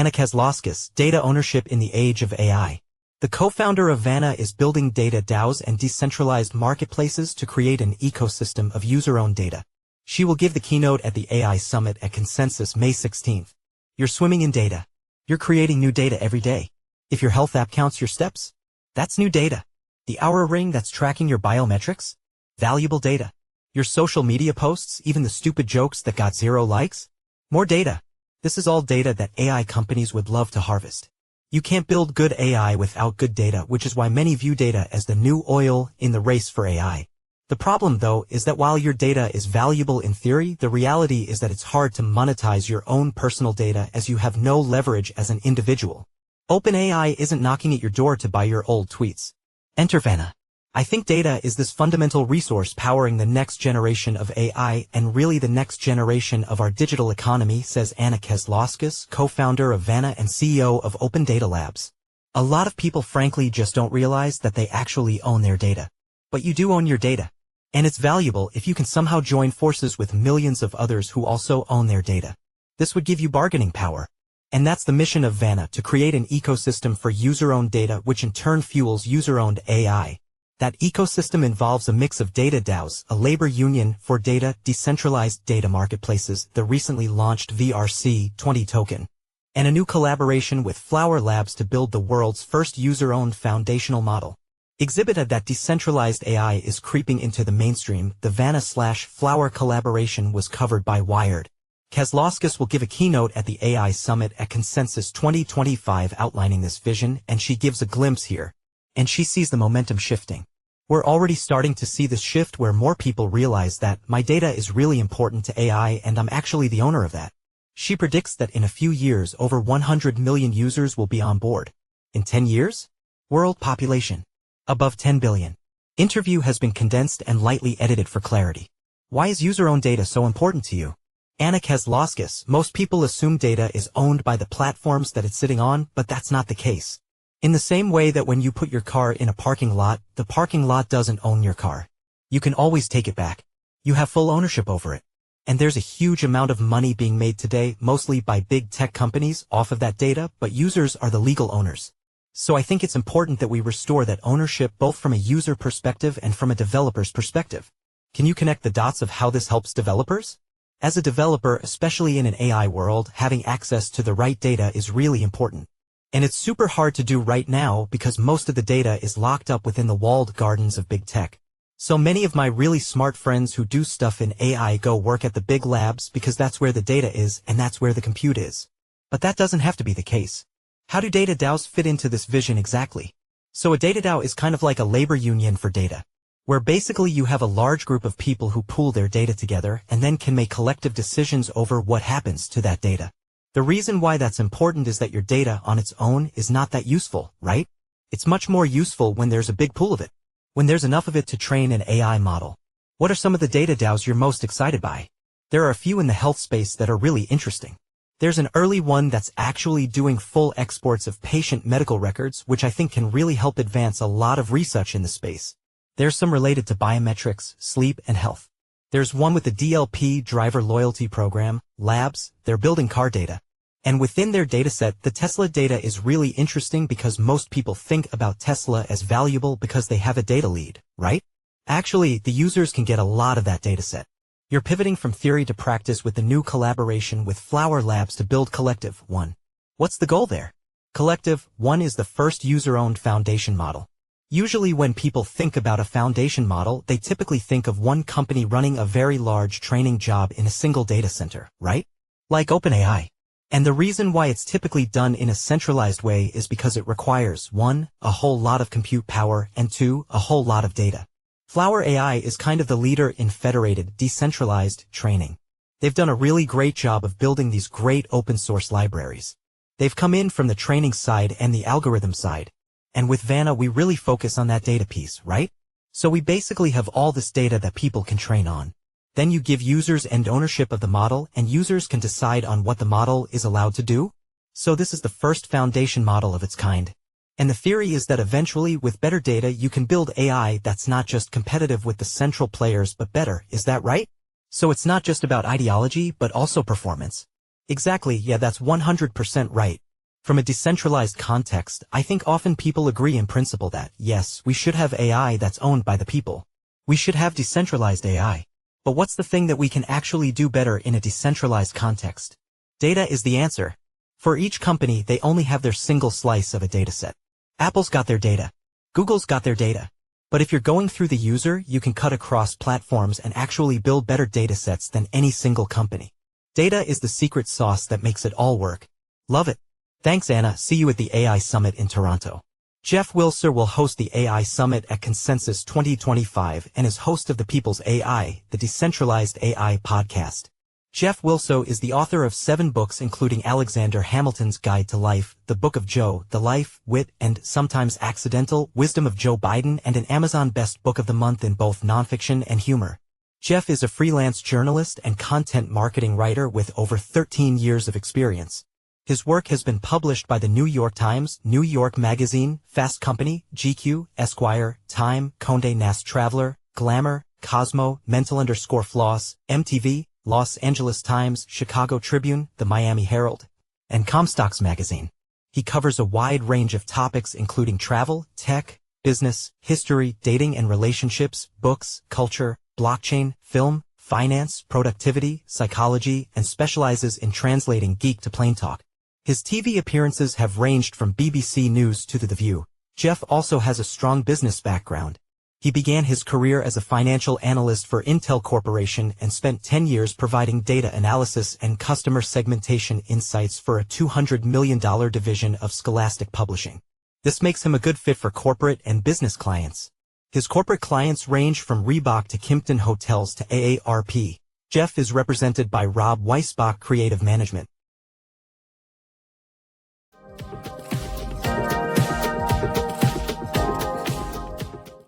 Anna Kazlauskas, Data Ownership in the Age of AI. The co-founder of Vana is building data DAOs and decentralized marketplaces to create an ecosystem of user-owned data. She will give the keynote at the AI Summit at Consensus May 16th. You're swimming in data. You're creating new data every day. If your health app counts your steps, that's new data. The Oura Ring that's tracking your biometrics? Valuable data. Your social media posts, even the stupid jokes that got 0 likes? More data. This is all data that AI companies would love to harvest. You can't build good AI without good data, which is why many view data as the new oil in the race for AI. The problem, though, is that while your data is valuable in theory, the reality is that it's hard to monetize your own personal data as you have no leverage as an individual. OpenAI isn't knocking at your door to buy your old tweets. Enter Vana. I think data is this fundamental resource powering the next generation of AI and really the next generation of our digital economy, says Anna Kazlauskas, co-founder of Vana and CEO of Open Data Labs. A lot of people frankly just don't realize that they actually own their data. But you do own your data. And it's valuable if you can somehow join forces with millions of others who also own their data. This would give you bargaining power. And that's the mission of Vana, to create an ecosystem for user-owned data which in turn fuels user-owned AI. That ecosystem involves a mix of data DAOs, a labor union for data, decentralized data marketplaces, the recently launched VRC20 token, and a new collaboration with Flower Labs to build the world's first user-owned foundational model. Exhibited that decentralized AI is creeping into the mainstream, the Vana/Flower collaboration was covered by Wired. Kazlauskas will give a keynote at the AI Summit at Consensus 2025 outlining this vision, and she gives a glimpse here. And she sees the momentum shifting. We're already starting to see this shift where more people realize that my data is really important to AI and I'm actually the owner of that. She predicts that in a few years over 100 million users will be on board. In 10 years? World population. Above 10 billion. Interview has been condensed and lightly edited for clarity. Why is user-owned data so important to you? Anna Kazlauskas, most people assume data is owned by the platforms that it's sitting on, but that's not the case. In the same way that when you put your car in a parking lot, the parking lot doesn't own your car. You can always take it back. You have full ownership over it. And there's a huge amount of money being made today, mostly by big tech companies, off of that data, but users are the legal owners. So I think it's important that we restore that ownership both from a user perspective and from a developer's perspective. Can you connect the dots of how this helps developers? As a developer, especially in an AI world, having access to the right data is really important. And it's super hard to do right now because most of the data is locked up within the walled gardens of big tech. So many of my really smart friends who do stuff in AI go work at the big labs because that's where the data is and that's where the compute is. But that doesn't have to be the case. How do data DAOs fit into this vision exactly? So a data DAO is kind of like a labor union for data, where basically you have a large group of people who pool their data together and then can make collective decisions over what happens to that data. The reason why that's important is that your data on its own is not that useful, right? It's much more useful when there's a big pool of it. When there's enough of it to train an AI model. What are some of the data DAOs you're most excited by? There are a few in the health space that are really interesting. There's an early one that's actually doing full exports of patient medical records, which I think can really help advance a lot of research in the space. There's some related to biometrics, sleep, and health. There's one with the DLP driver loyalty program, labs, they're building car data. And within their dataset, the Tesla data is really interesting because most people think about Tesla as valuable because they have a data lead, right? Actually, the users can get a lot of that dataset. You're pivoting from theory to practice with the new collaboration with Flower Labs to build Collective One. What's the goal there? Collective One is the first user-owned foundation model. Usually when people think about a foundation model, they typically think of one company running a very large training job in a single data center, right? Like OpenAI. And the reason why it's typically done in a centralized way is because it requires 1, a whole lot of compute power, and 2, a whole lot of data. Flower AI is kind of the leader in federated, decentralized training. They've done a really great job of building these great open source libraries. They've come in from the training side and the algorithm side. And with Vana, we really focus on that data piece, right? So we basically have all this data that people can train on. Then you give users end ownership of the model, and users can decide on what the model is allowed to do. So this is the first foundation model of its kind. And the theory is that eventually, with better data, you can build AI that's not just competitive with the central players but better, is that right? So it's not just about ideology but also performance. Exactly, yeah, that's 100% right. From a decentralized context, I think often people agree in principle that, yes, we should have AI that's owned by the people. We should have decentralized AI. But what's the thing that we can actually do better in a decentralized context? Data is the answer. For each company, they only have their single slice of a dataset. Apple's got their data. Google's got their data. But if you're going through the user, you can cut across platforms and actually build better datasets than any single company. Data is the secret sauce that makes it all work. Love it. Thanks, Anna. See you at the AI Summit in Toronto. Jeff Wilser will host the AI Summit at Consensus 2025 and is host of the People's AI, the Decentralized AI podcast. Jeff Wilser is the author of 7 books including Alexander Hamilton's Guide to Life, The Book of Joe, The Life, Wit, and Sometimes Accidental Wisdom of Joe Biden, and an Amazon Best Book of the Month in both nonfiction and humor. Jeff is a freelance journalist and content marketing writer with over 13 years of experience. His work has been published by the New York Times, New York Magazine, Fast Company, GQ, Esquire, Time, Condé Nast Traveler, Glamour, Cosmo, Mental_Floss, MTV, Los Angeles Times, Chicago Tribune, the Miami Herald, and Comstocks magazine. He covers a wide range of topics including travel, tech, business, history, dating and relationships, books, culture, blockchain, film, finance, productivity, psychology, and specializes in translating geek to plain talk. His TV appearances have ranged from BBC News to The View. Jeff also has a strong business background. He began his career as a financial analyst for Intel Corporation and spent 10 years providing data analysis and customer segmentation insights for a $200 million division of Scholastic Publishing. This makes him a good fit for corporate and business clients. His corporate clients range from Reebok to Kimpton Hotels to AARP. Jeff is represented by Rob Weisbach Creative Management.